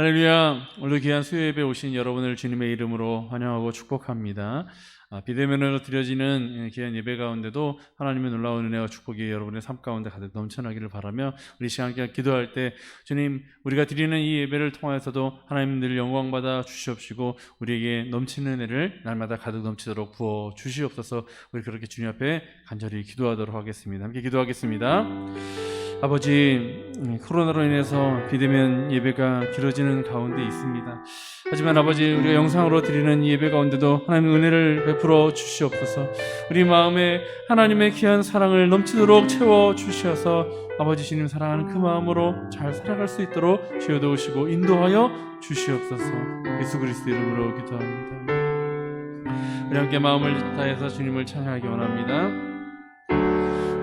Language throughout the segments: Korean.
할렐루야. 오늘 귀한 수요예배 오신 여러분을 주님의 이름으로 환영하고 축복합니다. 비대면으로 드려지는 귀한 예배 가운데도 하나님의 놀라운 은혜와 축복이 여러분의 삶 가운데 가득 넘쳐나기를 바라며 우리 시간 함께 기도할 때 주님, 우리가 드리는 이 예배를 통하여서도 하나님 늘 영광받아 주시옵시고 우리에게 넘치는 은혜를 날마다 가득 넘치도록 부어 주시옵소서. 우리 그렇게 주님 앞에 간절히 기도하도록 하겠습니다. 함께 기도하겠습니다. 아버지, 코로나로 인해서 비대면 예배가 길어지는 가운데 있습니다. 하지만 아버지, 우리가 영상으로 드리는 이 예배 가운데도 하나님의 은혜를 베풀어 주시옵소서. 우리 마음에 하나님의 귀한 사랑을 넘치도록 채워 주셔서 아버지 주님 사랑하는 그 마음으로 잘 살아갈 수 있도록 주여 도우시고 인도하여 주시옵소서. 예수 그리스도 이름으로 기도합니다. 우리 함께 마음을 다해서 주님을 찬양하기 원합니다.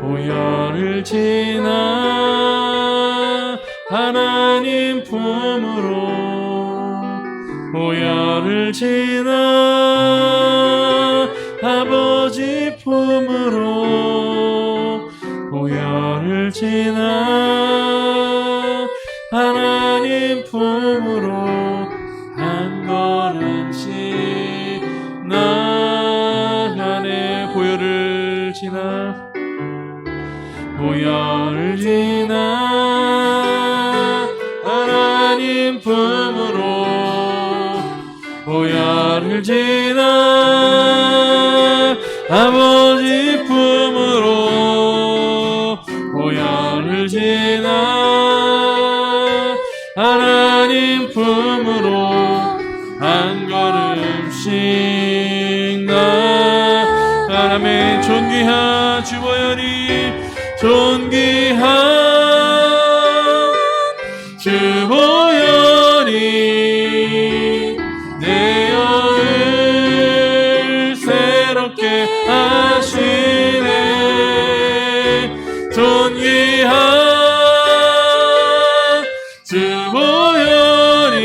보혈을 지나 하나님 품으로, 보혈을 지나 아버지 품으로, 보혈을 지나 하나님 품으로 한 걸음씩 나가네. 보혈을 지나, 보혈을 지나 하나님 품으로, 보혈을 지나 아버지 품으로, 보혈을 지나 하나님 품으로 한 걸음씩 나가라매. 존귀한 주 보혈이, 존귀한 주 보혈이 내 영을 새롭게 하시네. 존귀한 주 보혈이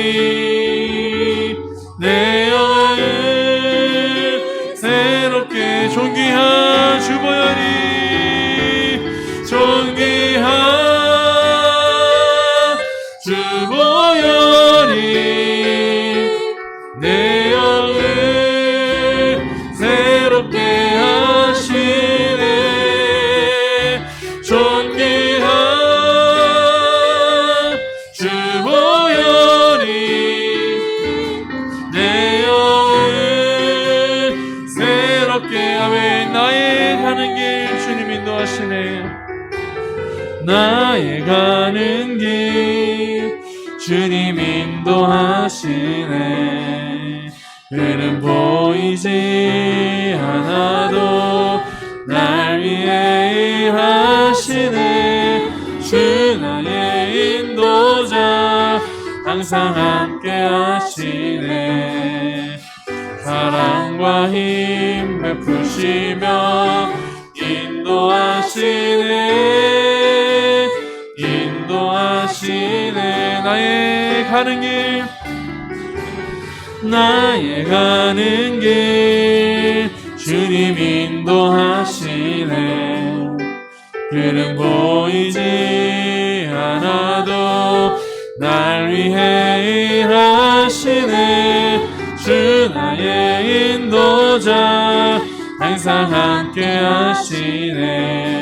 내 영을 새롭게, 존귀한 주 보혈이, 존귀한 주 보혈이 내 영을 새롭게 하시네. 존귀한 주 보혈이 내 영을 새롭게 하네. 나의 가는 길 주님 인도하시네. 나의 가는 길 주님 인도하시네. 그는 보이지 않아도 날 위해 일하시네. 주 나의 인도자 항상 함께 하시네. 사랑과 힘 베푸시며 인도하시네. 인도하시네. 나의 가는 길, 나의 가는 길 주님 인도하시네. 그는 보이지 않아도 날 위해 일하시네. 주 나의 인도자 항상 함께 하시네.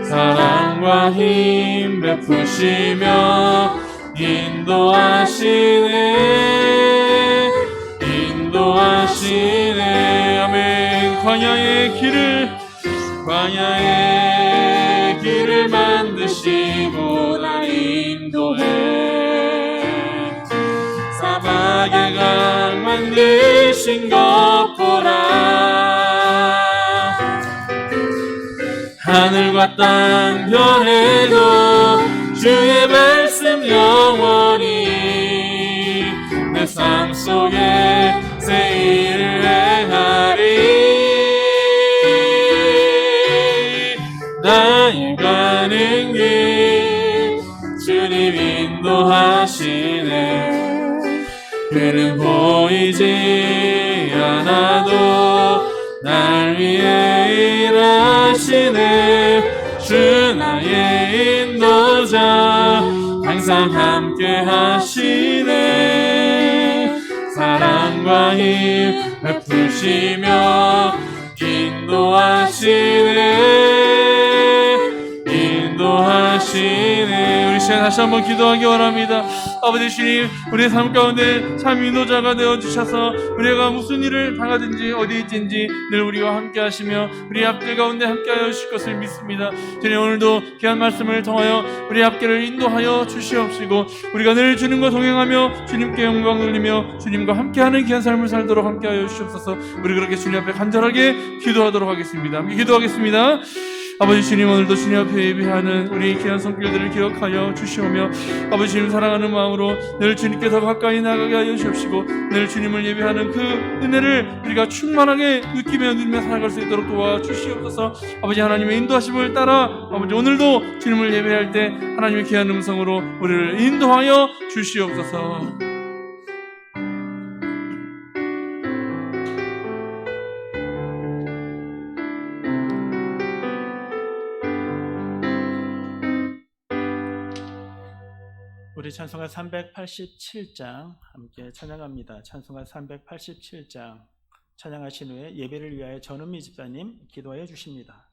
사랑과 힘 베푸시며 인도하시네. 인도하시네. 아멘. 광야의 길을 만드시고 날 인도해. 사막의 강 만드신 것 보라. 하늘과 땅 별에도 주의 말씀 영원히 내 삶 속에 새 일을 행하리. 나의 가는 길 주님 인도하시네. 그는 보이지 않아도 날 위해 일하시네. 주 나의 인도자 항상 항상 함께 하시네. 사랑과 힘 베푸시며 인도하시네. 우리 시간 다시 한번 기도하기 원합니다. 아버지 주님, 우리의 삶 가운데 참 인도자가 되어주셔서 우리가 무슨 일을 당하든지 어디 있든지 늘 우리와 함께 하시며 우리 앞길 가운데 함께 하여 주실 것을 믿습니다. 주님, 오늘도 귀한 말씀을 통하여 우리 앞길을 인도하여 주시옵시고 우리가 늘 주님과 동행하며 주님께 영광 돌리며 주님과 함께하는 귀한 삶을 살도록 함께 하여 주시옵소서. 우리 그렇게 주님 앞에 간절하게 기도하도록 하겠습니다. 함께 기도하겠습니다. 아버지 주님, 오늘도 주님 앞에 예배하는 우리 귀한 손길들을 기억하여 주시오며 아버지 주님 사랑하는 마음으로 늘 주님께 더 가까이 나가게 하여 주옵시고 늘 주님을 예배하는 그 은혜를 우리가 충만하게 느끼며 누리며 살아갈 수 있도록 도와주시옵소서. 아버지 하나님의 인도하심을 따라 아버지 오늘도 주님을 예배할 때 하나님의 귀한 음성으로 우리를 인도하여 주시옵소서. 우리 찬송가 387장 함께 찬양합니다. 찬송가 387장 찬양하신 후에 예배를 위하여 전은미 집사님 기도하여 주십니다.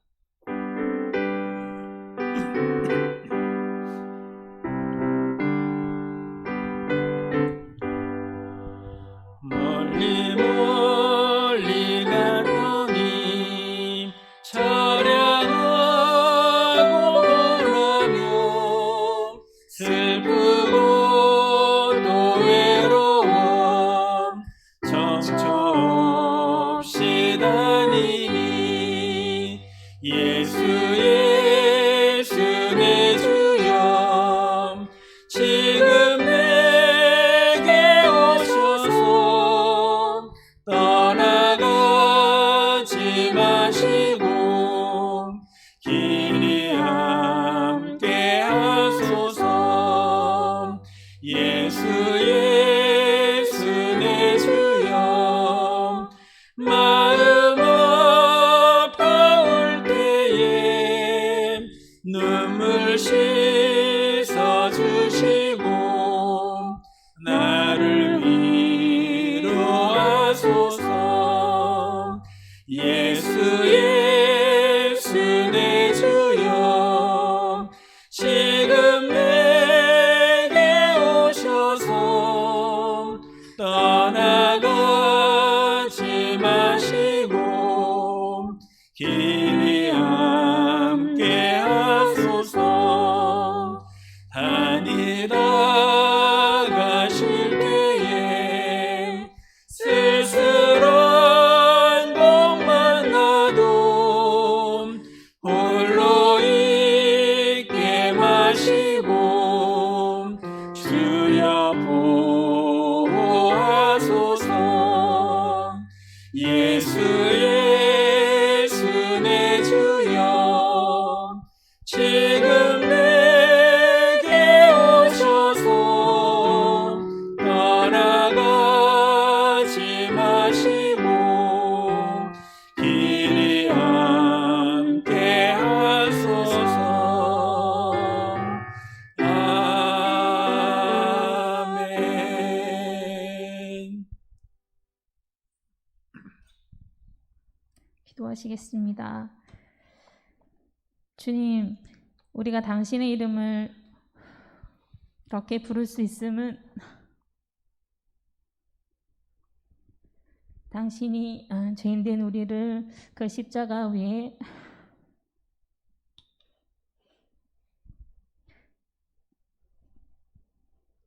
멀리 멀리 갔더니 차량하고 원하며 슬프고 또 외로워 정처 없이 다니니 예수 예수 내 주여 지금 내게 오셔서 떠나가지 마시고 길이 함께 하소서. 예수 예수 내 주여 마음 아파올 때에 눈물 씻어주시고 나를 위로하소서. 예수 예수 내 주여 지금 내게 오셔서 떠나가지 마시고 길이 함께 하소서. 다니다 가실 때에 쓸쓸한 곳만 나도 홀로 있게 마시고 주여 보호하소서. 예수 예수 내 주여 지금 내게 오셔서 떠나가지 마시고 길이 함께 하소서. 아멘. 기도하시겠습니다. 주님, 우리가 당신의 이름을 이렇게 부를 수 있음은 당신이 죄인된 우리를 그 십자가 위에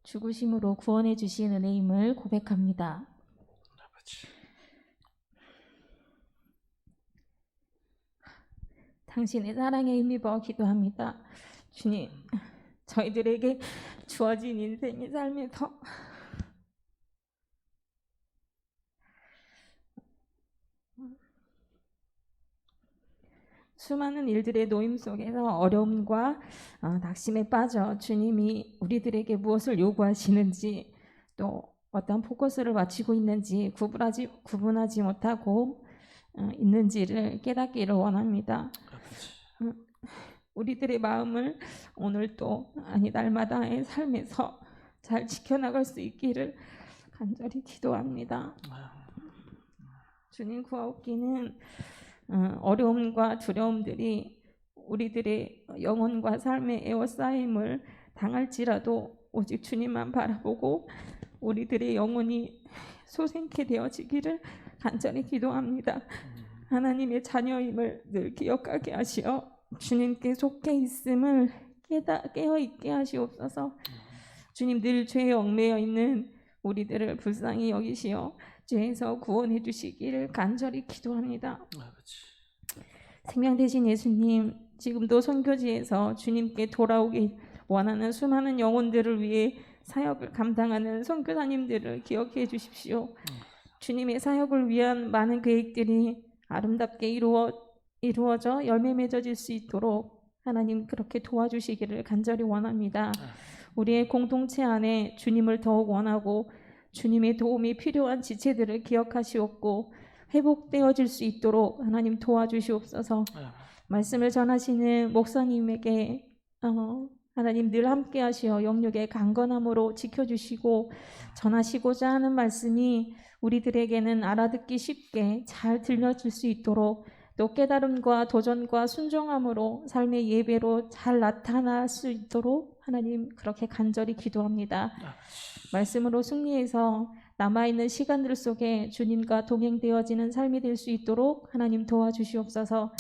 죽으심으로 구원해 주신 은혜임을 고백합니다. 당신의 사랑에 힘입어 기도합니다. 주님, 저희들에게 주어진 인생의 삶에서 수많은 일들의 노임 속에서 어려움과 낙심에 빠져 주님이 우리들에게 무엇을 요구하시는지 또 어떤 포커스를 맞추고 있는지 구분하지 못하고 있는지를 깨닫기를 원합니다. 우리들의 마음을 오늘 또 아니 날마다의 삶에서 잘 지켜나갈 수 있기를 간절히 기도합니다. 주님 구하옵기는 어려움과 두려움들이 우리들의 영혼과 삶의 에워싸임을 당할지라도 오직 주님만 바라보고 우리들의 영혼이 소생케 되어지기를 간절히 기도합니다. 하나님의 자녀임을 늘 기억하게 하시어 주님께 속해 있음을 깨어있게 하시옵소서. 주님 늘 죄에 얽매여 있는 우리들을 불쌍히 여기시어 죄에서 구원해 주시기를 간절히 기도합니다. 생명 되신 예수님, 지금도 선교지에서 주님께 돌아오길 원하는 수많은 영혼들을 위해 사역을 감당하는 선교사님들을 기억해 주십시오. 주님의 사역을 위한 많은 계획들이 아름답게 이루어져 열매 맺어질 수 있도록 하나님 그렇게 도와주시기를 간절히 원합니다. 우리의 공동체 안에 주님을 더욱 원하고 주님의 도움이 필요한 지체들을 기억하시옵고 회복되어질 수 있도록 하나님 도와주시옵소서. 말씀을 전하시는 목사님에게 하나님 늘 함께 하시어 영육의 강건함으로 지켜주시고 전하시고자 하는 말씀이 우리들에게는 알아듣기 쉽게 잘 들려질 수 있도록 또 깨달음과 도전과 순종함으로 삶의 예배로 잘 나타날 수 있도록 하나님 그렇게 간절히 기도합니다. 말씀으로 승리해서 남아있는 시간들 속에 주님과 동행되어지는 삶이 될 수 있도록 하나님 도와주시옵소서.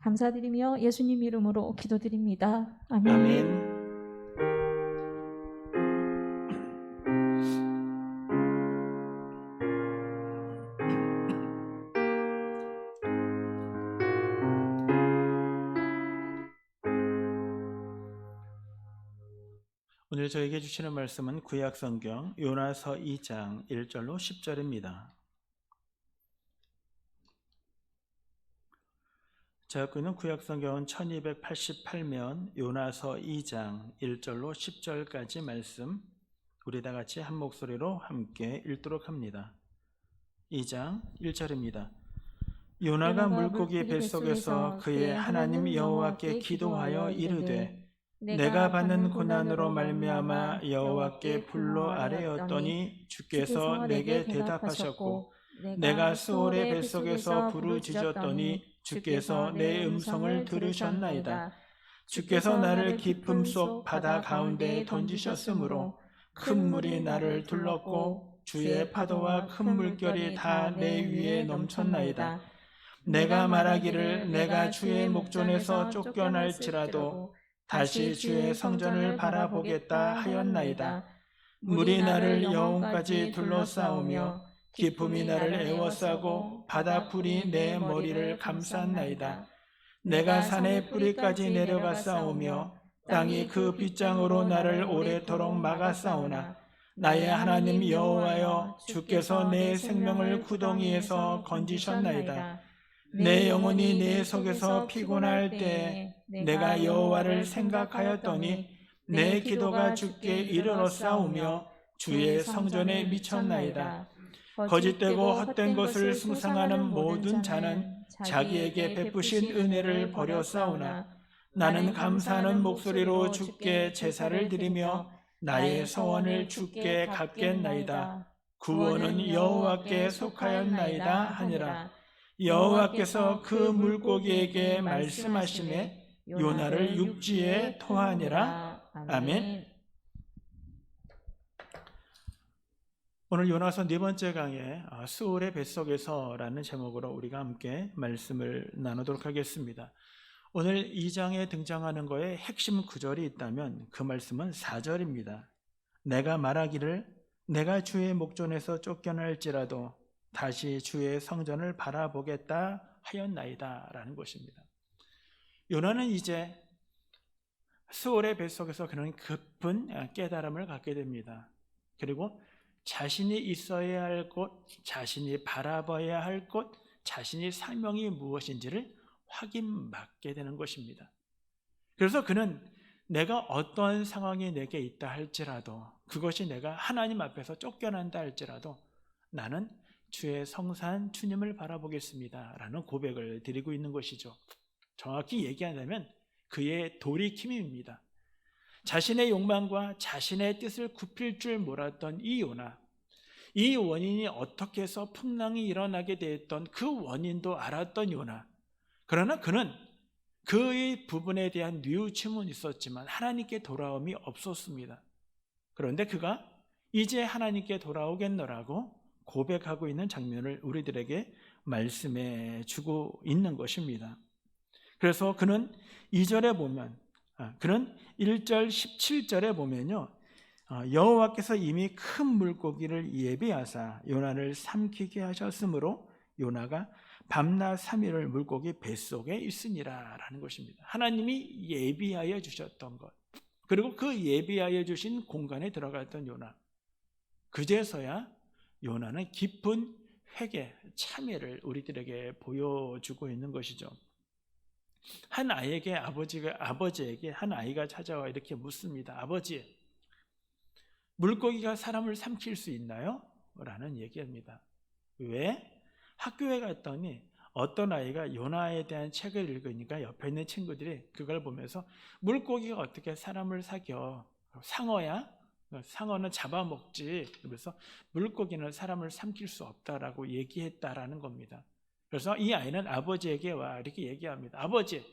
감사드리며 예수님 이름으로 기도드립니다. 아멘. 아멘. 오늘 저에게 주시는 말씀은 구약성경 요나서 2장 1절로 10절입니다. 제가 갖고 있는 구약성경은 1288면 요나서 2장 1절로 10절까지 말씀 우리 다 같이 한 목소리로 함께 읽도록 합니다. 2장 1절입니다. 요나가 물고기 뱃속에서 그의 하나님 여호와께 기도하여 이르되 내가 받는 고난으로 말미암아 여호와께 불로 아뢰었더니 주께서 내게 대답하셨고 내가 스올의 뱃속에서 부르짖었더니 주께서 내 음성을 들으셨나이다. 주께서 나를 깊음 속 바다 가운데에 던지셨으므로 큰 물이 나를 둘렀고 주의 파도와 큰 물결이 다 내 위에 넘쳤나이다. 내가 말하기를 내가 주의 목전에서 쫓겨날지라도 다시 주의 성전을 바라보겠다 하였나이다. 물이 나를 영혼까지 둘러싸우며 기품이 나를 에워싸고 바다풀이 내 머리를 감쌌나이다. 내가 산의 뿌리까지 내려가 싸우며 땅이 그 빗장으로 나를 오래도록 막아 싸우나 나의 하나님 여호와여 주께서 내 생명을 구덩이에서 건지셨나이다. 내 영혼이 내 속에서 피곤할 때에 내가 여호와를 생각하였더니 내 기도가 주께 이르러 싸우며 주의 성전에 미쳤나이다. 거짓되고 헛된 것을 숭상하는 모든 자는 자기에게 베푸신 은혜를 버려 싸우나 나는 감사하는 목소리로 주께 제사를 드리며 나의 소원을 주께 갚겠나이다. 구원은 여호와께 속하였나이다 하니라. 여호와께서 그 물고기에게 말씀하시매 요나를 육지에 토하니라. 아멘. 오늘 요나서 네 번째 강의 스올의 뱃속에서라는 제목으로 우리가 함께 말씀을 나누도록 하겠습니다. 오늘 2장에 등장하는 거에 핵심 구절이 있다면 그 말씀은 4절입니다. 내가 말하기를 내가 주의 목전에서 쫓겨날지라도 다시 주의 성전을 바라보겠다 하였나이다 라는 것입니다. 요나는 이제 스올의 뱃속에서 그런 깊은 깨달음을 갖게 됩니다. 그리고 자신이 있어야 할 곳, 자신이 바라봐야 할 곳, 자신이 사명이 무엇인지를 확인받게 되는 것입니다. 그래서 그는 내가 어떤 상황이 내게 있다 할지라도 그것이 내가 하나님 앞에서 쫓겨난다 할지라도 나는 주의 성산 주님을 바라보겠습니다 라는 고백을 드리고 있는 것이죠. 정확히 얘기하자면 그의 돌이킴입니다. 자신의 욕망과 자신의 뜻을 굽힐 줄 몰랐던 이 요나, 이 원인이 어떻게 해서 풍랑이 일어나게 되었던 그 원인도 알았던 요나, 그러나 그는 그의 부분에 대한 뉘우침은 있었지만 하나님께 돌아옴이 없었습니다. 그런데 그가 이제 하나님께 돌아오겠노라고 고백하고 있는 장면을 우리들에게 말씀해 주고 있는 것입니다. 그래서 그는 2절에 보면, 그는 1절 17절에 보면요, 여호와께서 이미 큰 물고기를 예비하사 요나를 삼키게 하셨으므로 요나가 밤낮 3일을 물고기 뱃속에 있으니라 라는 것입니다. 하나님이 예비하여 주셨던 것, 그리고 그 예비하여 주신 공간에 들어갔던 요나, 그제서야 요나는 깊은 회개, 참회를 우리들에게 보여주고 있는 것이죠. 한 아버지에게 한 아이가 찾아와 이렇게 묻습니다. 아버지, 물고기가 사람을 삼킬 수 있나요? 라는 얘기입니다. 왜? 학교에 갔더니 어떤 아이가 요나에 대한 책을 읽으니까 옆에 있는 친구들이 그걸 보면서 물고기가 어떻게 사람을 사겨? 상어야? 상어는 잡아먹지. 그래서 물고기는 사람을 삼킬 수 없다라고 얘기했다라는 겁니다. 그래서 이 아이는 아버지에게 와 이렇게 얘기합니다. 아버지,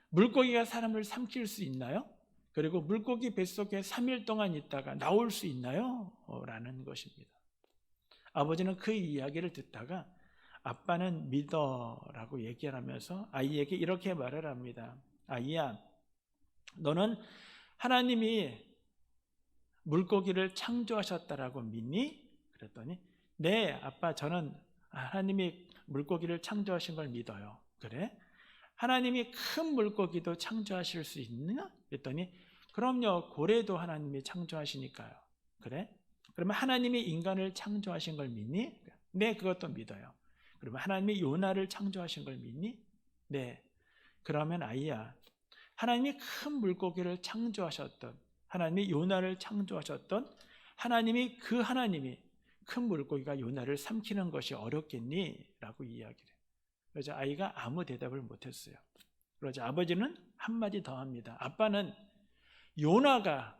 물고기가 사람을 삼킬 수 있나요? 그리고 물고기 뱃속에 3일 동안 있다가 나올 수 있나요? 라는 것입니다. 아버지는 그 이야기를 듣다가 아빠는 믿어라고 얘기를 하면서 아이에게 이렇게 말을 합니다. 아이야, 너는 하나님이 물고기를 창조하셨다라고 믿니? 그랬더니 네, 아빠, 저는 하나님이 물고기를 창조하신 걸 믿어요. 그래? 하나님이 큰 물고기도 창조하실 수 있느냐? 그랬더니 그럼요, 고래도 하나님이 창조하시니까요. 그래? 그러면 하나님이 인간을 창조하신 걸 믿니? 네, 그것도 믿어요. 그러면 하나님이 요나를 창조하신 걸 믿니? 네. 그러면 아이야, 하나님이 큰 물고기를 창조하셨던, 하나님이 요나를 창조하셨던 하나님이 큰 물고기가 요나를 삼키는 것이 어렵겠니? 라고 이야기를 해요. 그래서 아이가 아무 대답을 못했어요. 그러자 아버지는 한마디 더 합니다. 아빠는 요나가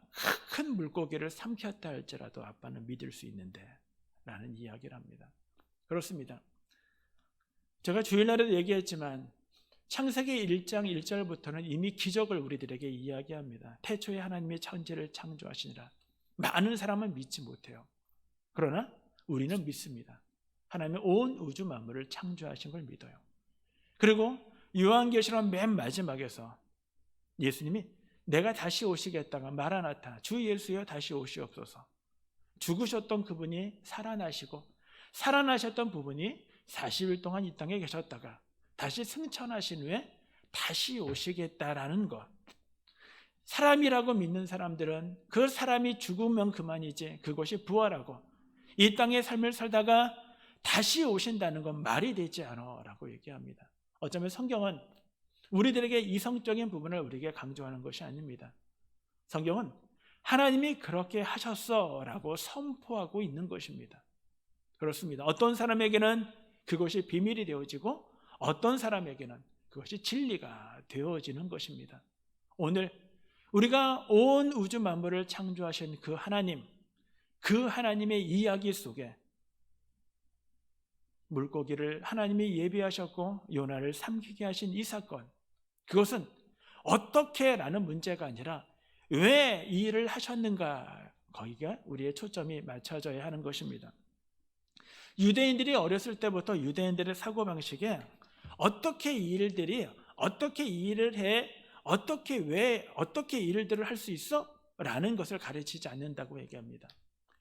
큰 물고기를 삼켰다 할지라도 아빠는 믿을 수 있는데 라는 이야기를 합니다. 그렇습니다. 제가 주일날에도 얘기했지만 창세기 1장 1절부터는 이미 기적을 우리들에게 이야기합니다. 태초에 하나님이 천지를 창조하시니라. 많은 사람은 믿지 못해요. 그러나 우리는 믿습니다. 하나님은 온 우주 만물을 창조하신 걸 믿어요. 그리고 요한계시록 맨 마지막에서 예수님이 내가 다시 오시겠다가 마라나타, 주 예수여 다시 오시옵소서. 죽으셨던 그분이 살아나시고 살아나셨던 부분이 40일 동안 이 땅에 계셨다가 다시 승천하신 후에 다시 오시겠다라는 것. 사람이라고 믿는 사람들은 그 사람이 죽으면 그만이지 그것이 부활하고 이 땅의 삶을 살다가 다시 오신다는 건 말이 되지 않아 라고 얘기합니다. 어쩌면 성경은 우리들에게 이성적인 부분을 우리에게 강조하는 것이 아닙니다. 성경은 하나님이 그렇게 하셨어 라고 선포하고 있는 것입니다. 그렇습니다. 어떤 사람에게는 그것이 비밀이 되어지고 어떤 사람에게는 그것이 진리가 되어지는 것입니다. 오늘 우리가 온 우주 만물을 창조하신 그 하나님, 그 하나님의 이야기 속에 물고기를 하나님이 예비하셨고 요나를 삼키게 하신 이 사건, 그것은 어떻게라는 문제가 아니라 왜 이 일을 하셨는가, 거기가 우리의 초점이 맞춰져야 하는 것입니다. 유대인들이 어렸을 때부터 유대인들의 사고방식에 어떻게 이 일들이 어떻게 이 일을 해, 어떻게 이 일들을 할 수 있어? 라는 것을 가르치지 않는다고 얘기합니다.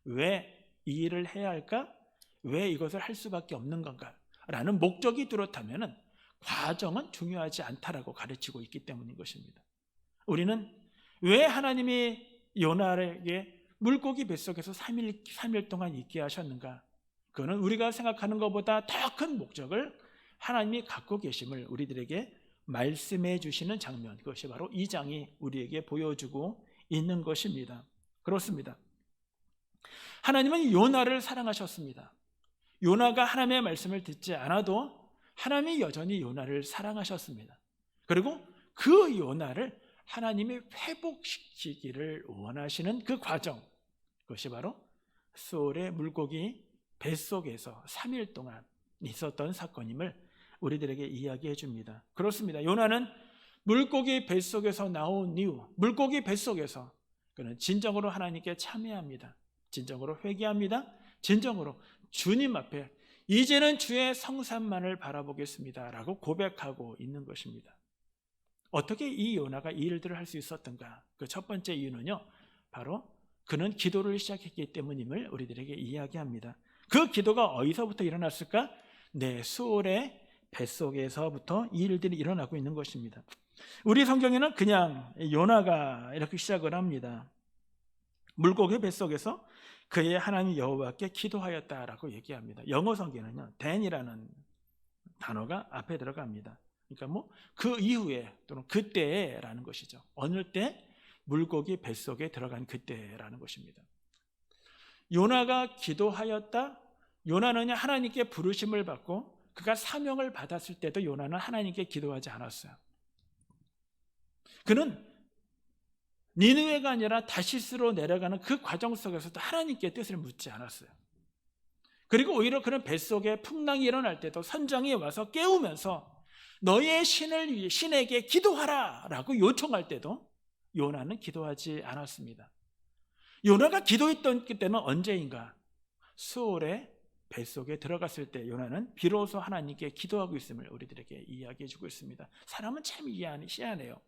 왜 이 일을 해야 할까? 왜 이것을 할 수밖에 없는 건가? 라는 목적이 뚜렷하면 과정은 중요하지 않다라고 가르치고 있기 때문인 것입니다. 우리는 왜 하나님이 요나에게 물고기 뱃속에서 3일 동안 있게 하셨는가? 그거는 우리가 생각하는 것보다 더 큰 목적을 하나님이 갖고 계심을 우리들에게 말씀해 주시는 장면, 그것이 바로 이 장이 우리에게 보여주고 있는 것입니다. 그렇습니다. 하나님은 요나를 사랑하셨습니다. 요나가 하나님의 말씀을 듣지 않아도 하나님이 여전히 요나를 사랑하셨습니다. 그리고 그 요나를 하나님이 회복시키기를 원하시는 그 과정, 그것이 바로 수월의 물고기 뱃속에서 3일 동안 있었던 사건임을 우리들에게 이야기해 줍니다. 그렇습니다. 요나는 물고기 뱃속에서 나온 이후 물고기 뱃속에서 그는 진정으로 하나님께 참회합니다. 진정으로 회개합니다. 진정으로 주님 앞에 이제는 주의 성삼만을 바라보겠습니다 라고 고백하고 있는 것입니다. 어떻게 이 요나가 이 일들을 할 수 있었던가? 그 첫 번째 이유는요, 바로 그는 기도를 시작했기 때문임을 우리들에게 이야기합니다. 그 기도가 어디서부터 일어났을까? 네, 수월의 뱃속에서부터 이 일들이 일어나고 있는 것입니다. 우리 성경에는 그냥 요나가 이렇게 시작을 합니다. 물고기 뱃속에서 그의 하나님 여호와께 기도하였다라고 얘기합니다. 영어 성경에는요, then이라는 단어가 앞에 들어갑니다. 그러니까 뭐 그 이후에 또는 그때라는 것이죠. 어느 때? 물고기 뱃속에 들어간 그때라는 것입니다. 요나가 기도하였다. 요나는 하나님께 부르심을 받고 그가 사명을 받았을 때도 요나는 하나님께 기도하지 않았어요. 그는 니느웨가 아니라 다시스로 내려가는 그 과정 속에서도 하나님께 뜻을 묻지 않았어요. 그리고 오히려 그는 뱃속에 풍랑이 일어날 때도 선장이 와서 깨우면서 너의 신에게 기도하라 라고 요청할 때도 요나는 기도하지 않았습니다. 요나가 기도했던 그때는 언제인가? 수월의 뱃속에 들어갔을 때 요나는 비로소 하나님께 기도하고 있음을 우리들에게 이야기해 주고 있습니다. 사람은 참 희한해요.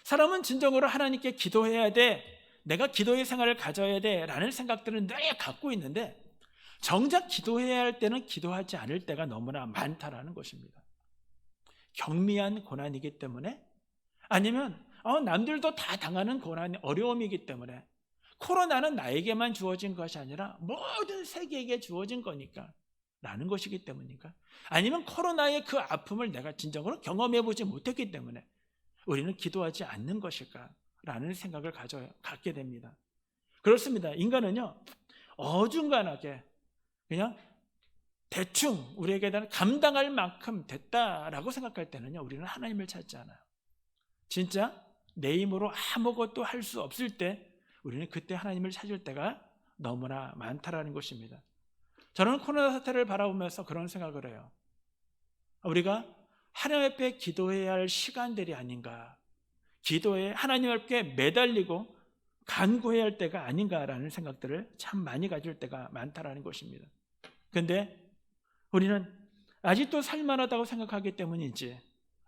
사람은 진정으로 하나님께 기도해야 돼, 내가 기도의 생활을 가져야 돼 라는 생각들은 늘 갖고 있는데 정작 기도해야 할 때는 기도하지 않을 때가 너무나 많다라는 것입니다. 경미한 고난이기 때문에, 아니면 남들도 다 당하는 고난이 어려움이기 때문에, 코로나는 나에게만 주어진 것이 아니라 모든 세계에게 주어진 거니까 라는 것이기 때문인가? 아니면 코로나의 그 아픔을 내가 진정으로 경험해보지 못했기 때문에 우리는 기도하지 않는 것일까? 라는 생각을 갖게 됩니다. 그렇습니다. 인간은요, 어중간하게 그냥 대충 우리에게 감당할 만큼 됐다라고 생각할 때는요, 우리는 하나님을 찾지 않아요. 진짜 내 힘으로 아무것도 할 수 없을 때 우리는 그때 하나님을 찾을 때가 너무나 많다라는 것입니다. 저는 코로나 사태를 바라보면서 그런 생각을 해요. 우리가 하나님 앞에 기도해야 할 시간들이 아닌가, 기도에 하나님 앞에 매달리고 간구해야 할 때가 아닌가라는 생각들을 참 많이 가질 때가 많다라는 것입니다. 그런데 우리는 아직도 살만하다고 생각하기 때문인지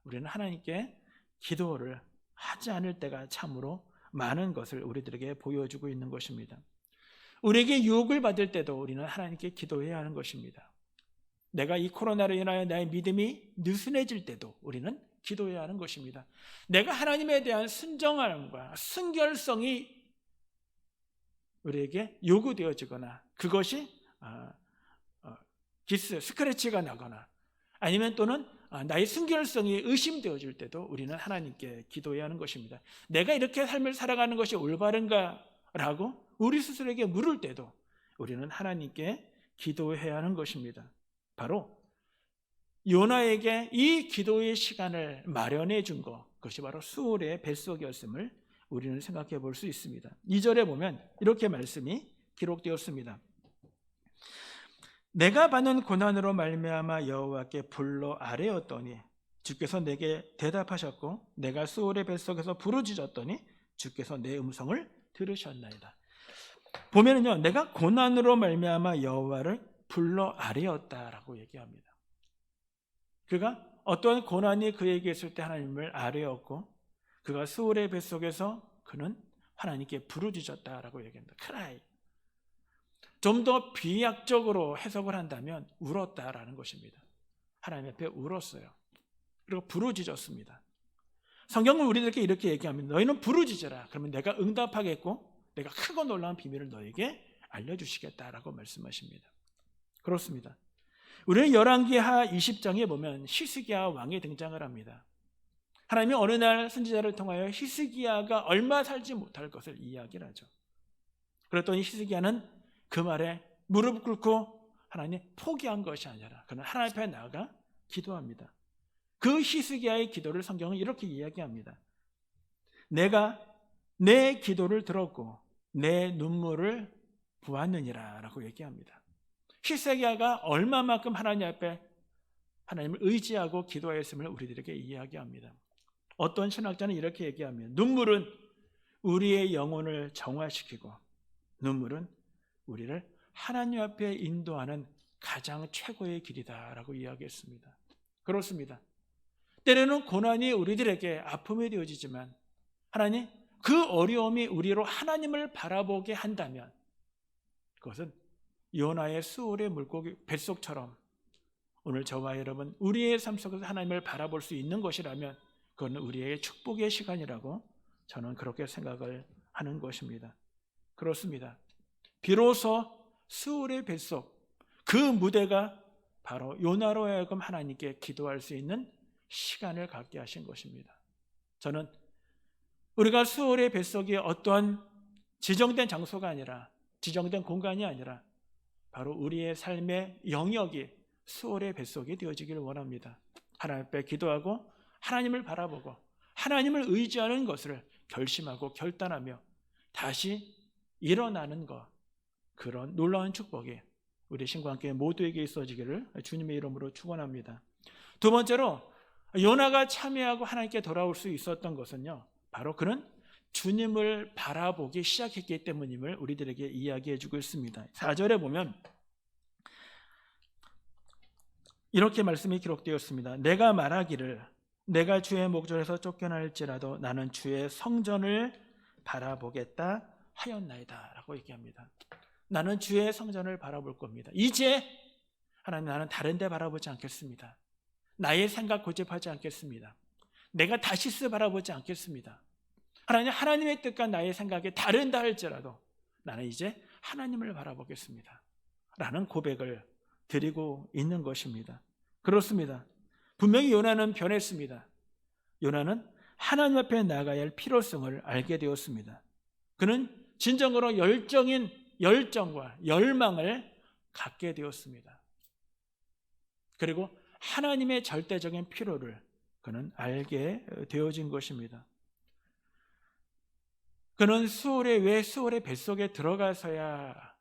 우리는 하나님께 기도를 하지 않을 때가 참으로 많은 것을 우리들에게 보여주고 있는 것입니다. 우리에게 유혹을 받을 때도 우리는 하나님께 기도해야 하는 것입니다. 내가 이 코로나로 인하여 나의 믿음이 느슨해질 때도 우리는 기도해야 하는 것입니다. 내가 하나님에 대한 순정함과 순결성이 우리에게 요구되어지거나 그것이 스크래치가 나거나 아니면 또는 나의 순결성이 의심되어질 때도 우리는 하나님께 기도해야 하는 것입니다. 내가 이렇게 삶을 살아가는 것이 올바른가? 라고 우리 스스로에게 물을 때도 우리는 하나님께 기도해야 하는 것입니다. 바로 요나에게 이 기도의 시간을 마련해 준 것, 그것이 바로 수월의 뱃속이었음을 우리는 생각해 볼 수 있습니다. 2절에 보면 이렇게 말씀이 기록되었습니다. 내가 받는 고난으로 말미암아 여호와께 불러 아뢰었더니 주께서 내게 대답하셨고 내가 수월의 뱃속에서 부르짖었더니 주께서 내 음성을 들으셨나이다. 보면은요, 내가 고난으로 말미암아 여호와를 불러 아뢰었다라고 얘기합니다. 그가 어떠한 고난이 그에게 있을 때 하나님을 아뢰었고 그가 수월의 뱃속에서 그는 하나님께 부르짖었다라고 얘기합니다. cry. 좀 더 비약적으로 해석을 한다면 울었다라는 것입니다. 하나님 앞에 울었어요. 그리고 부르짖었습니다. 성경은 우리들에게 이렇게 얘기합니다. 너희는 부르짖어라. 그러면 내가 응답하겠고 내가 크고 놀라운 비밀을 너에게 알려주시겠다라고 말씀하십니다. 그렇습니다. 우리는 열왕기하 20장에 보면 히스기야 왕이 등장을 합니다. 하나님이 어느 날 선지자를 통하여 히스기야가 얼마 살지 못할 것을 이야기를 하죠. 그랬더니 히스기야는 그 말에 무릎 꿇고 하나님 포기한 것이 아니라 그는 하나님 앞에 나아가 기도합니다. 그 히스기야의 기도를 성경은 이렇게 이야기합니다. 내가 내 기도를 들었고 내 눈물을 보았느니라 라고 얘기합니다. 히스기야가 얼마만큼 하나님 앞에 하나님을 의지하고 기도했음을 우리들에게 이야기합니다. 어떤 신학자는 이렇게 얘기하면 눈물은 우리의 영혼을 정화시키고 눈물은 우리를 하나님 앞에 인도하는 가장 최고의 길이다라고 이야기했습니다. 그렇습니다. 때로는 고난이 우리들에게 아픔이 되어지지만 하나님 그 어려움이 우리로 하나님을 바라보게 한다면 그것은 요나의 수월의 물고기 뱃속처럼 오늘 저와 여러분 우리의 삶 속에서 하나님을 바라볼 수 있는 것이라면 그건 우리의 축복의 시간이라고 저는 그렇게 생각을 하는 것입니다. 그렇습니다. 비로소 수월의 뱃속 그 무대가 바로 요나로 하여금 하나님께 기도할 수 있는 시간을 갖게 하신 것입니다. 저는 우리가 수월의 뱃속이 어떠한 지정된 장소가 아니라 지정된 공간이 아니라 바로 우리의 삶의 영역이 수월의 뱃속이 되어지길 원합니다. 하나님 앞에 기도하고 하나님을 바라보고 하나님을 의지하는 것을 결심하고 결단하며 다시 일어나는 것, 그런 놀라운 축복이 우리 신구한교회 모두에게 있어지기를 주님의 이름으로 축원합니다. 두 번째로 요나가 참여하고 하나님께 돌아올 수 있었던 것은요, 바로 그는 주님을 바라보기 시작했기 때문임을 우리들에게 이야기해 주고 있습니다. 4절에 보면 이렇게 말씀이 기록되었습니다. 내가 말하기를 내가 주의 목전에서 쫓겨날지라도 나는 주의 성전을 바라보겠다 하였나이다 라고 얘기합니다. 나는 주의 성전을 바라볼 겁니다. 이제 하나님 나는 다른 데 바라보지 않겠습니다. 나의 생각 고집하지 않겠습니다. 내가 다시스 바라보지 않겠습니다. 하나님의 뜻과 나의 생각이 다른다 할지라도 나는 이제 하나님을 바라보겠습니다 라는 고백을 드리고 있는 것입니다. 그렇습니다. 분명히 요나는 변했습니다. 요나는 하나님 앞에 나가야 할 필요성을 알게 되었습니다. 그는 진정으로 열정과 열망을 갖게 되었습니다. 그리고 하나님의 절대적인 필요를 그는 알게 되어진 것입니다. 그는 왜 수월의 뱃속에 들어가서야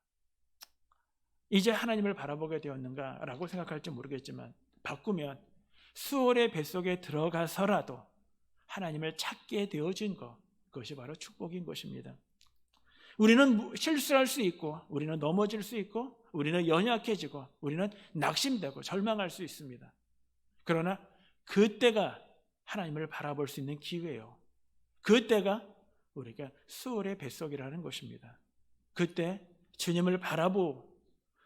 이제 하나님을 바라보게 되었는가라고 생각할지 모르겠지만 바꾸면 수월의 뱃속에 들어가서라도 하나님을 찾게 되어진 것, 그것이 바로 축복인 것입니다. 우리는 실수할 수 있고 우리는 넘어질 수 있고 우리는 연약해지고 우리는 낙심되고 절망할 수 있습니다. 그러나 그때가 하나님을 바라볼 수 있는 기회예요. 그때가 우리가 수월의 뱃속이라는 것입니다. 그때 주님을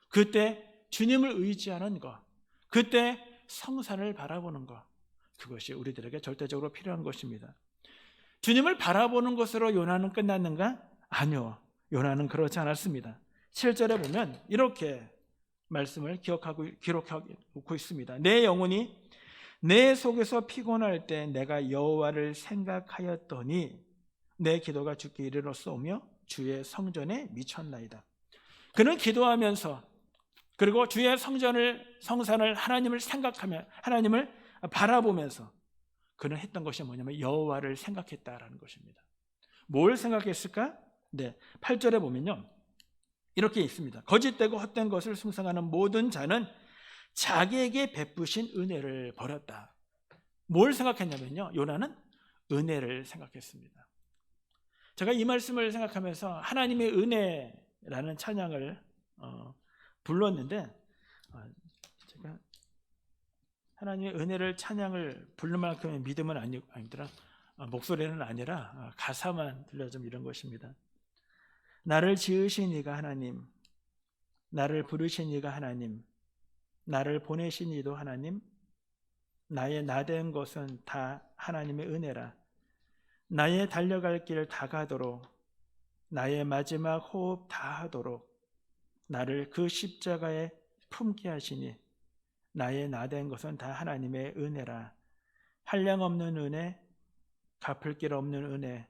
그때 주님을 의지하는 것, 그때 성산을 바라보는 것, 그것이 우리들에게 절대적으로 필요한 것입니다. 주님을 바라보는 것으로 요나는 끝났는가? 아니요. 요나는 그렇지 않았습니다. 7절에 보면 이렇게 말씀을 기록하고 있습니다. 내 영혼이 내 속에서 피곤할 때 내가 여호와를 생각하였더니 내 기도가 주께 이르렀사오며 주의 성전에 미쳤나이다. 그는 기도하면서 그리고 주의 성산을 하나님을 생각하며 하나님을 바라보면서 그는 했던 것이 뭐냐면 여호와를 생각했다라는 것입니다. 뭘 생각했을까? 네, 8절에 보면요 이렇게 있습니다. 거짓되고 헛된 것을 숭상하는 모든 자는 자기에게 베푸신 은혜를 버렸다. 뭘 생각했냐면요, 요나는 은혜를 생각했습니다. 제가 이 말씀을 생각하면서 하나님의 은혜라는 찬양을 불렀는데 제가 하나님의 은혜를 찬양을 부를 만큼의 믿음은 아니더라. 목소리는 아니라 가사만 들려주면 이런 것입니다. 나를 지으신 이가 하나님, 나를 부르신 이가 하나님, 나를 보내신 이도 하나님, 나의 나된 것은 다 하나님의 은혜라. 나의 달려갈 길 다 가도록, 나의 마지막 호흡 다 하도록 나를 그 십자가에 품게 하시니 나의 나된 것은 다 하나님의 은혜라. 한량없는 은혜, 갚을 길 없는 은혜,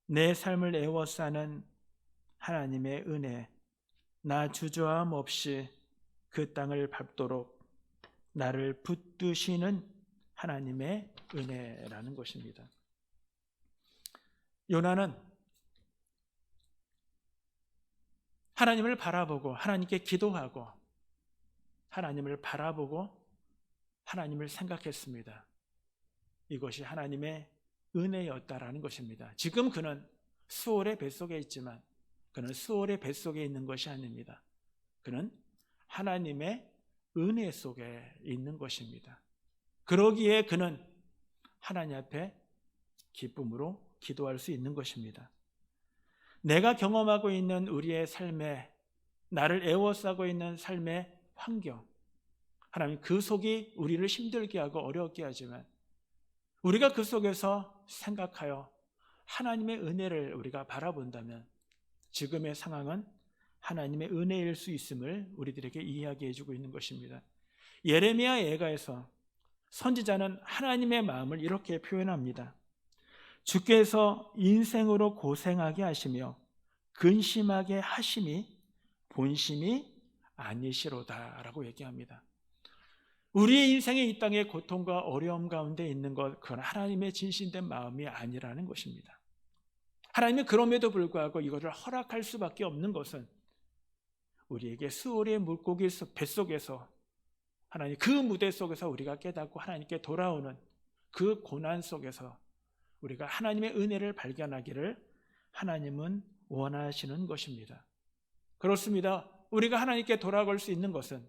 내 삶을 애워싸는 하나님의 은혜, 나 주저함 없이 그 땅을 밟도록 나를 붙드시는 하나님의 은혜라는 것입니다. 요나는 하나님을 바라보고 하나님께 기도하고 하나님을 바라보고 하나님을 생각했습니다. 이것이 하나님의 은혜였다라는 것입니다. 지금 그는 수월의 뱃속에 있지만 그는 수월의 뱃속에 있는 것이 아닙니다. 그는 하나님의 은혜 속에 있는 것입니다. 그러기에 그는 하나님 앞에 기쁨으로 기도할 수 있는 것입니다. 내가 경험하고 있는 우리의 삶에 나를 애워싸고 있는 삶의 환경, 하나님 그 속이 우리를 힘들게 하고 어렵게 하지만 우리가 그 속에서 생각하여 하나님의 은혜를 우리가 바라본다면 지금의 상황은 하나님의 은혜일 수 있음을 우리들에게 이야기해 주고 있는 것입니다. 예레미야 예가에서 선지자는 하나님의 마음을 이렇게 표현합니다. 주께서 인생으로 고생하게 하시며 근심하게 하심이 본심이 아니시로다 라고 얘기합니다. 우리의 인생의 이 땅의 고통과 어려움 가운데 있는 것, 그건 하나님의 진실된 마음이 아니라는 것입니다. 하나님은 그럼에도 불구하고 이것을 허락할 수밖에 없는 것은 우리에게 수월의 물고기 뱃속에서 하나님 그 무대 속에서 우리가 깨닫고 하나님께 돌아오는 그 고난 속에서 우리가 하나님의 은혜를 발견하기를 하나님은 원하시는 것입니다. 그렇습니다. 우리가 하나님께 돌아갈 수 있는 것은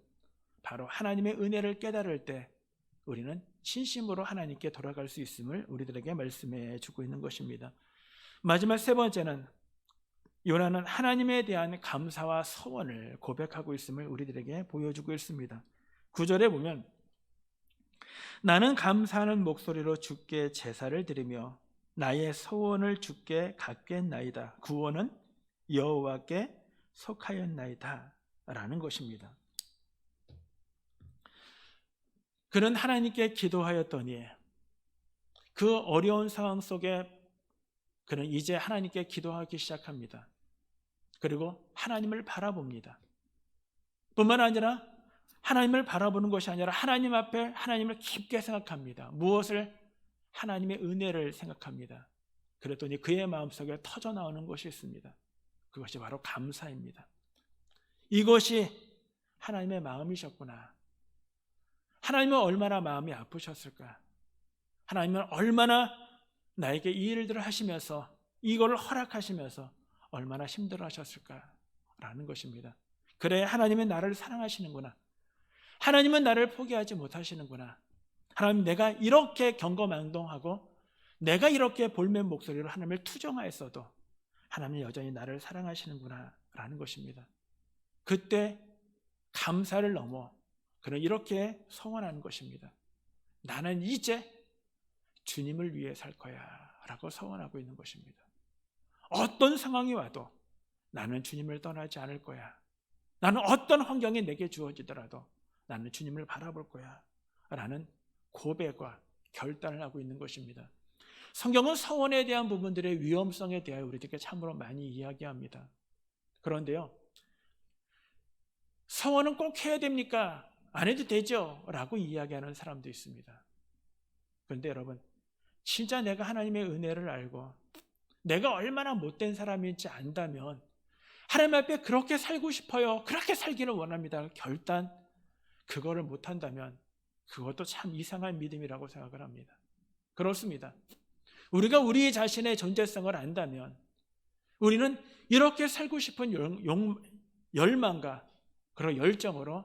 바로 하나님의 은혜를 깨달을 때 우리는 진심으로 하나님께 돌아갈 수 있음을 우리들에게 말씀해 주고 있는 것입니다. 마지막 세 번째는 요나는 하나님에 대한 감사와 서원을 고백하고 있음을 우리들에게 보여주고 있습니다. 9절에 보면 나는 감사하는 목소리로 주께 제사를 드리며 나의 서원을 주께 갖겠나이다. 구원은 여호와께 속하였나이다 라는 것입니다. 그는 하나님께 기도하였더니 그 어려운 상황 속에 그는 이제 하나님께 기도하기 시작합니다. 그리고 하나님을 바라봅니다. 뿐만 아니라 하나님을 바라보는 것이 아니라 하나님 앞에 하나님을 깊게 생각합니다. 무엇을? 하나님의 은혜를 생각합니다. 그랬더니 그의 마음속에 터져나오는 것이 있습니다. 그것이 바로 감사입니다. 이것이 하나님의 마음이셨구나. 하나님은 얼마나 마음이 아프셨을까? 하나님은 얼마나 나에게 이 일들을 하시면서 이걸 허락하시면서 얼마나 힘들어하셨을까라는 것입니다. 그래, 하나님은 나를 사랑하시는구나. 하나님은 나를 포기하지 못하시는구나. 하나님, 내가 이렇게 경거망동하고 내가 이렇게 볼멘 목소리로 하나님을 투정하였어도 하나님은 여전히 나를 사랑하시는구나 라는 것입니다. 그때 감사를 넘어 그는 이렇게 서원하는 것입니다. 나는 이제 주님을 위해 살 거야 라고 서원하고 있는 것입니다. 어떤 상황이 와도 나는 주님을 떠나지 않을 거야. 나는 어떤 환경이 내게 주어지더라도 나는 주님을 바라볼 거야 라는 고백과 결단을 하고 있는 것입니다. 성경은 서원에 대한 부분들의 위험성에 대하여 우리들에게 참으로 많이 이야기합니다. 그런데요, 서원은 꼭 해야 됩니까? 안 해도 되죠? 라고 이야기하는 사람도 있습니다. 그런데 여러분, 진짜 내가 하나님의 은혜를 알고 내가 얼마나 못된 사람인지 안다면 하나님 앞에 그렇게 살고 싶어요. 그렇게 살기를 원합니다. 결단, 그거를 못한다면 그것도 참 이상한 믿음이라고 생각을 합니다. 그렇습니다. 우리가 우리 자신의 존재성을 안다면 우리는 이렇게 살고 싶은 열망과 그런 열정으로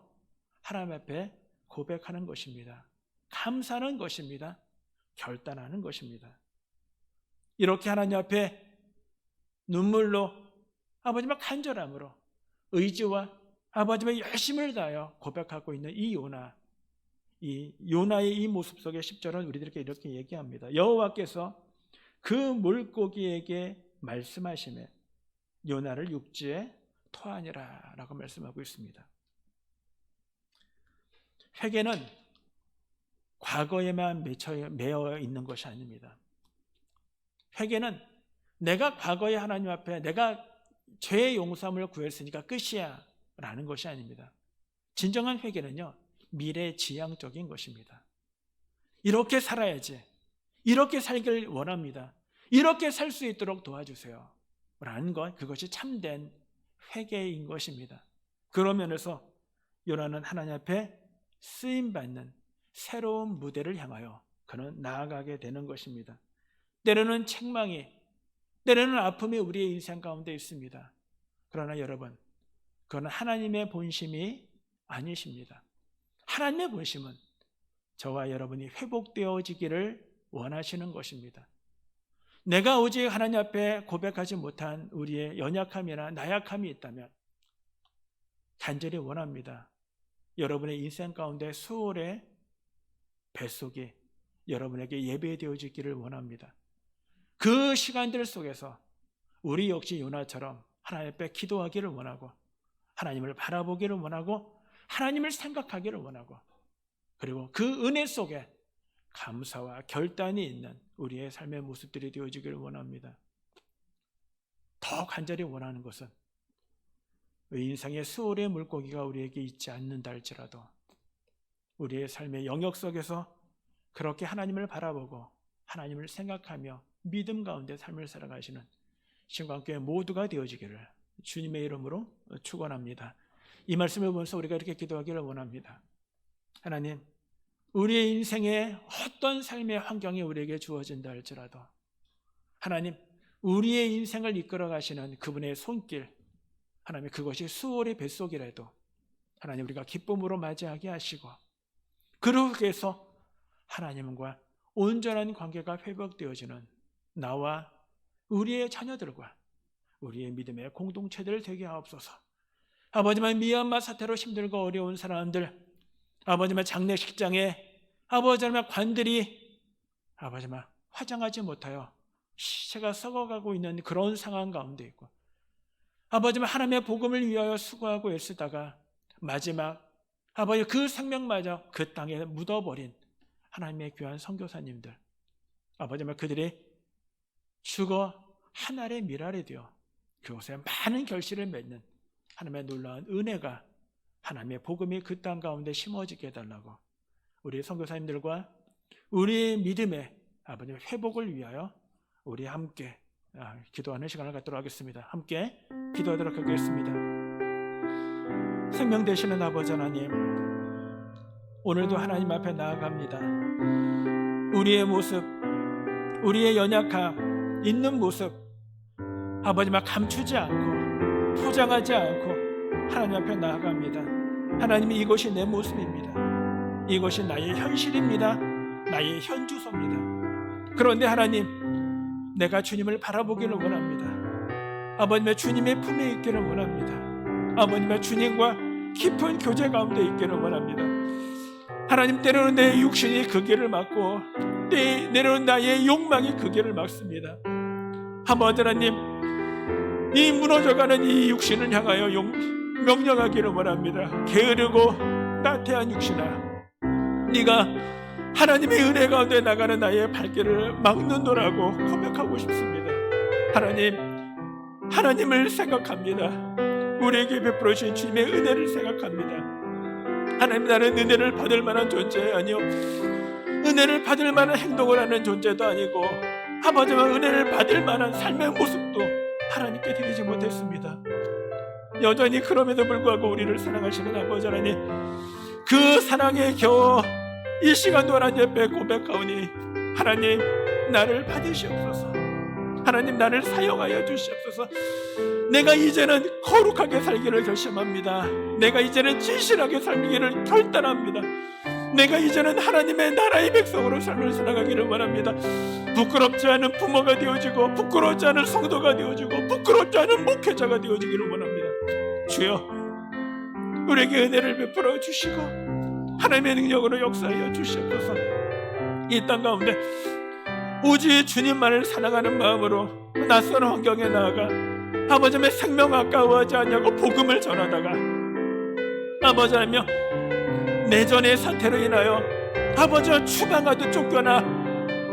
하나님 앞에 고백하는 것입니다. 감사하는 것입니다. 결단하는 것입니다. 이렇게 하나님 앞에 눈물로 아버지만 간절함으로 의지와 아버지만 열심을 다하여 고백하고 있는 이 요나의 이 모습 속에 10절은 우리들에게 이렇게 얘기합니다. 여호와께서 그 물고기에게 말씀하시매 요나를 육지에 토하니라 라고 말씀하고 있습니다. 회개는 과거에만 매여 있는 것이 아닙니다. 회개는 내가 과거에 하나님 앞에 내가 죄의 용서함을 구했으니까 끝이야 라는 것이 아닙니다. 진정한 회개는요, 미래지향적인 것입니다. 이렇게 살아야지, 이렇게 살길 원합니다, 이렇게 살 수 있도록 도와주세요 라는 것, 그것이 참된 회개인 것입니다. 그런 면에서 요나는 하나님 앞에 쓰임받는 새로운 무대를 향하여 그는 나아가게 되는 것입니다. 때로는 책망이, 때로는 아픔이 우리의 인생 가운데 있습니다. 그러나 여러분, 그건 하나님의 본심이 아니십니다. 하나님의 본심은 저와 여러분이 회복되어지기를 원하시는 것입니다. 내가 오직 하나님 앞에 고백하지 못한 우리의 연약함이나 나약함이 있다면 간절히 원합니다. 여러분의 인생 가운데 수월의 뱃속이 여러분에게 예배되어지기를 원합니다. 그 시간들 속에서 우리 역시 요나처럼 하나님 앞에 기도하기를 원하고, 하나님을 바라보기를 원하고, 하나님을 생각하기를 원하고, 그리고 그 은혜 속에 감사와 결단이 있는 우리의 삶의 모습들이 되어지기를 원합니다. 더 간절히 원하는 것은 인생의 수월의 물고기가 우리에게 있지 않는다 할지라도 우리의 삶의 영역 속에서 그렇게 하나님을 바라보고 하나님을 생각하며 믿음 가운데 삶을 살아가시는 신광교회 모두가 되어지기를 주님의 이름으로 축원합니다. 이 말씀을 보면서 우리가 이렇게 기도하기를 원합니다. 하나님, 우리의 인생에 어떤 삶의 환경이 우리에게 주어진다 할지라도 하나님, 우리의 인생을 이끌어 가시는 그분의 손길, 하나님, 그것이 수월의 뱃속이라도 하나님 우리가 기쁨으로 맞이하게 하시고, 그렇게 해서 하나님과 온전한 관계가 회복되어지는 나와 우리의 자녀들과 우리의 믿음의 공동체들 되게 하옵소서. 아버지만 미얀마 사태로 힘들고 어려운 사람들, 아버지만 장례식장에 아버지만 관들이 아버지만 화장하지 못하여 시체가 썩어가고 있는 그런 상황 가운데 있고, 아버지만 하나님의 복음을 위하여 수고하고 애쓰다가 마지막 아버지 그 생명마저 그 땅에 묻어버린 하나님의 귀한 선교사님들, 아버지만 그들이 죽어 하늘의 미랄이 되어 그곳에 많은 결실을 맺는 하나님의 놀라운 은혜가, 하나님의 복음이 그 땅 가운데 심어지게 해달라고 우리 선교사님들과 우리의 믿음의 아버지 회복을 위하여 우리 함께 기도하는 시간을 갖도록 하겠습니다. 함께 기도하도록 하겠습니다. 생명 되시는 아버지 하나님, 오늘도 하나님 앞에 나아갑니다. 우리의 모습, 우리의 연약함, 있는 모습 아버지만 감추지 않고 포장하지 않고 하나님 앞에 나아갑니다. 하나님, 이것이 내 모습입니다. 이것이 나의 현실입니다. 나의 현주소입니다. 그런데 하나님, 내가 주님을 바라보기를 원합니다. 아버님의 주님의 품에 있기를 원합니다. 아버님의 주님과 깊은 교제 가운데 있기를 원합니다. 하나님, 때로는 내 육신이 그 길을 막고 때로는 나의 욕망이 그 길을 막습니다. 아버지 하나님, 이 무너져가는 이 육신을 향하여 명령하기를 원합니다. 게으르고 나태한 육신아, 네가 하나님의 은혜 가운데 나가는 나의 발길을 막는도라고 고백하고 싶습니다. 하나님, 하나님을 생각합니다. 우리에게 베풀어 주신 주님의 은혜를 생각합니다. 하나님, 나는 은혜를 받을 만한 존재 아니요, 은혜를 받을 만한 행동을 하는 존재도 아니고, 아버지와 은혜를 받을 만한 삶의 모습도 하나님께 드리지 못했습니다. 여전히 그럼에도 불구하고 우리를 사랑하시는 아버지 하나님, 그 사랑에 겨워 이 시간도 하나님 앞에 고백하오니 하나님, 나를 받으시옵소서. 하나님, 나를 사용하여 주시옵소서. 내가 이제는 거룩하게 살기를 결심합니다. 내가 이제는 진실하게 살기를 결단합니다. 내가 이제는 하나님의 나라의 백성으로 삶을 살아가기를 원합니다. 부끄럽지 않은 부모가 되어지고, 부끄럽지 않은 성도가 되어지고, 부끄럽지 않은 목회자가 되어지기를 원합니다. 주여, 우리에게 은혜를 베풀어 주시고 하나님의 능력으로 역사하여 주시옵소서. 이 땅 가운데 오직 주님만을 사랑하는 마음으로 낯선 환경에 나아가 아버지의 생명 아까워하지 않냐고 복음을 전하다가 아버지 하며 내전의 사태로 인하여 아버지와 추방하듯 쫓겨나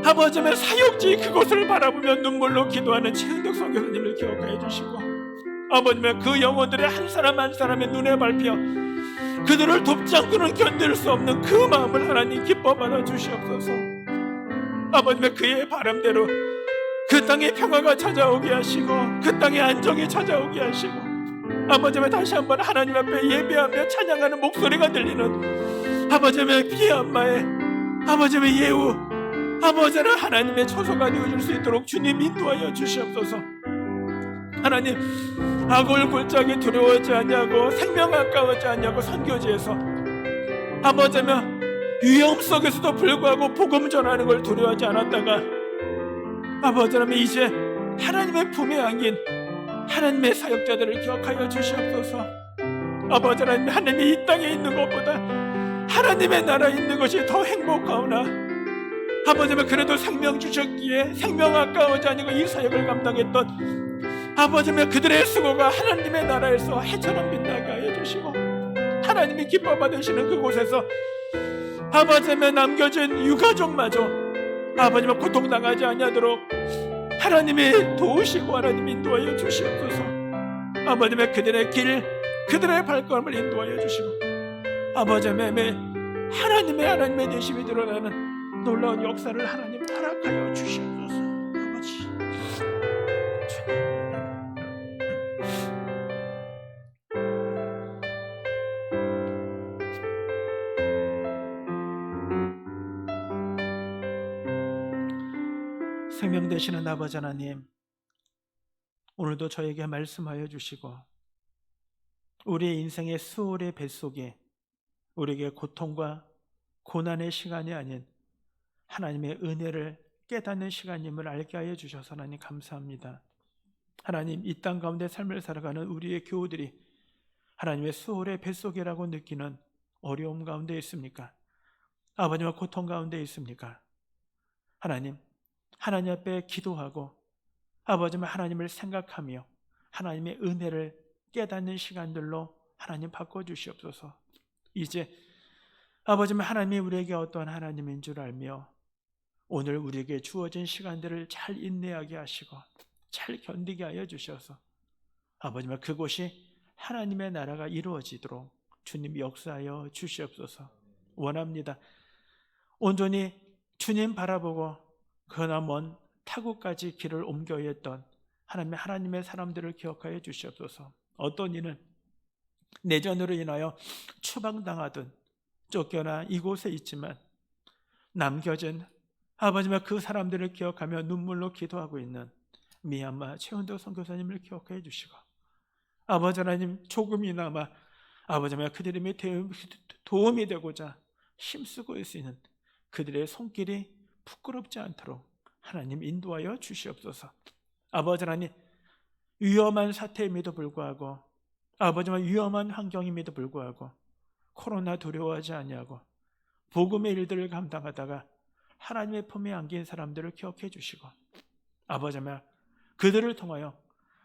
아버지의 사역지 그곳을 바라보며 눈물로 기도하는 최은덕 선교사님을 기억하여 주시고, 아버지의 그 영혼들의 한 사람 한 사람의 눈에 밟혀 그들을 돕지 않고는 견딜 수 없는 그 마음을 하나님 기뻐 받아 주시옵소서. 아버지의 그의 바람대로 그 땅에 평화가 찾아오게 하시고 그 땅에 안정이 찾아오게 하시고 아버지의 다시 한번 하나님 앞에 예배하며 찬양하는 목소리가 들리는 아버지의 비암마의 아버지의 예우 아버지는 하나님의 처소가 되어줄 수 있도록 주님 인도하여 주시옵소서. 하나님 악을 골짜기 두려워하지 않냐고 생명 아까워하지 않냐고 선교지에서 아버지며 위험 속에서도 불구하고 복음 전하는 걸 두려워하지 않았다가 아버지라면 이제 하나님의 품에 안긴 하나님의 사역자들을 기억하여 주시옵소서. 아버지라면 하나님이 이 땅에 있는 것보다 하나님의 나라에 있는 것이 더 행복하오나 아버지면 그래도 생명 주셨기에 생명 아까워하지 않냐고 이 사역을 감당했던 아버지면 그들의 수고가 하나님의 나라에서 해처럼 빛나게 하여 주시고 하나님이 기뻐 받으시는 그곳에서 아버지면 남겨진 유가족마저 아버지면 고통당하지 아니하도록 하나님이 도우시고 하나님이 인도하여 주시옵소서. 아버지면 그들의 길 그들의 발걸음을 인도하여 주시고 아버지면 하나님의 되심이 드러나는 놀라운 역사를 하나님 허락하여 주시옵소서. 아버지 생명 되시는 아버지 하나님, 오늘도 저에게 말씀하여 주시고 우리의 인생의 수월의 뱃속에 우리에게 고통과 고난의 시간이 아닌 하나님의 은혜를 깨닫는 시간임을 알게 하여 주셔서 하나님 감사합니다. 하나님 이 땅 가운데 삶을 살아가는 우리의 교우들이 하나님의 수월의 뱃속이라고 느끼는 어려움 가운데 있습니까? 아버지와 고통 가운데 있습니까? 하나님 앞에 기도하고 아버지와 하나님을 생각하며 하나님의 은혜를 깨닫는 시간들로 하나님 바꿔주시옵소서. 이제 아버지와 하나님이 우리에게 어떠한 하나님인 줄 알며 오늘 우리에게 주어진 시간들을 잘 인내하게 하시고 잘 견디게 하여 주셔서 아버지와 그곳이 하나님의 나라가 이루어지도록 주님 역사하여 주시옵소서. 원합니다. 온전히 주님 바라보고 그러나 먼 타국까지 길을 옮겨야 했던 하나님의 사람들을 기억하여 주시옵소서. 어떤 이는 내전으로 인하여 추방당하든 쫓겨나 이곳에 있지만 남겨진 아버지와 그 사람들을 기억하며 눈물로 기도하고 있는 미얀마 최은도 선교사님을 기억해 주시고 아버지 하나님 조금이나마 아버지와 그들의 도움이 되고자 힘쓰고 있는 그들의 손길이 부끄럽지 않도록 하나님 인도하여 주시옵소서. 아버지 하나님 위험한 사태임에도 불구하고 아버지와 위험한 환경임에도 불구하고 코로나 두려워하지 아니하고 복음의 일들을 감당하다가 하나님의 품에 안긴 사람들을 기억해 주시고 아버지와 그들을 통하여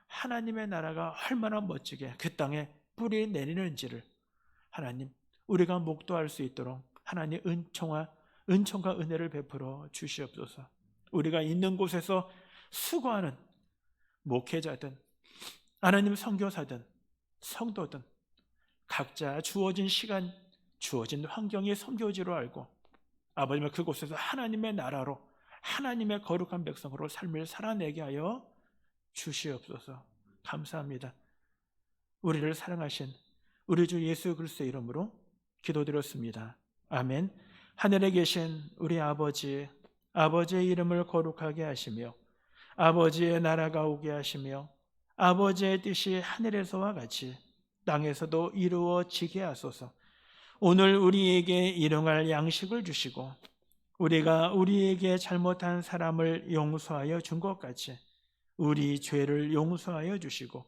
하나님의 나라가 얼마나 멋지게 그 땅에 뿌리 내리는지를 하나님 우리가 목도할 수 있도록 하나님 은총과 은혜를 베풀어 주시옵소서. 우리가 있는 곳에서 수고하는 목회자든 하나님 선교사든 성도든 각자 주어진 시간 주어진 환경의 선교지로 알고 아버지와 그곳에서 하나님의 나라로 하나님의 거룩한 백성으로 삶을 살아내게 하여 주시옵소서. 감사합니다. 우리를 사랑하신 우리 주 예수 그리스도의 이름으로 기도드렸습니다. 아멘. 하늘에 계신 우리 아버지의 이름을 거룩하게 하시며 아버지의 나라가 오게 하시며 아버지의 뜻이 하늘에서와 같이 땅에서도 이루어지게 하소서. 오늘 우리에게 일용할 양식을 주시고 우리가 우리에게 잘못한 사람을 용서하여 준 것 같이 우리 죄를 용서하여 주시고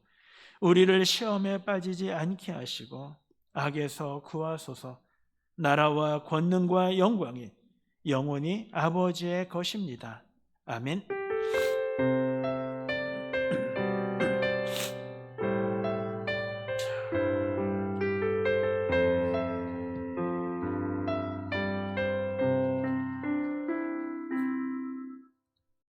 우리를 시험에 빠지지 않게 하시고 악에서 구하소서. 나라와 권능과 영광이 영원히 아버지의 것입니다. 아멘.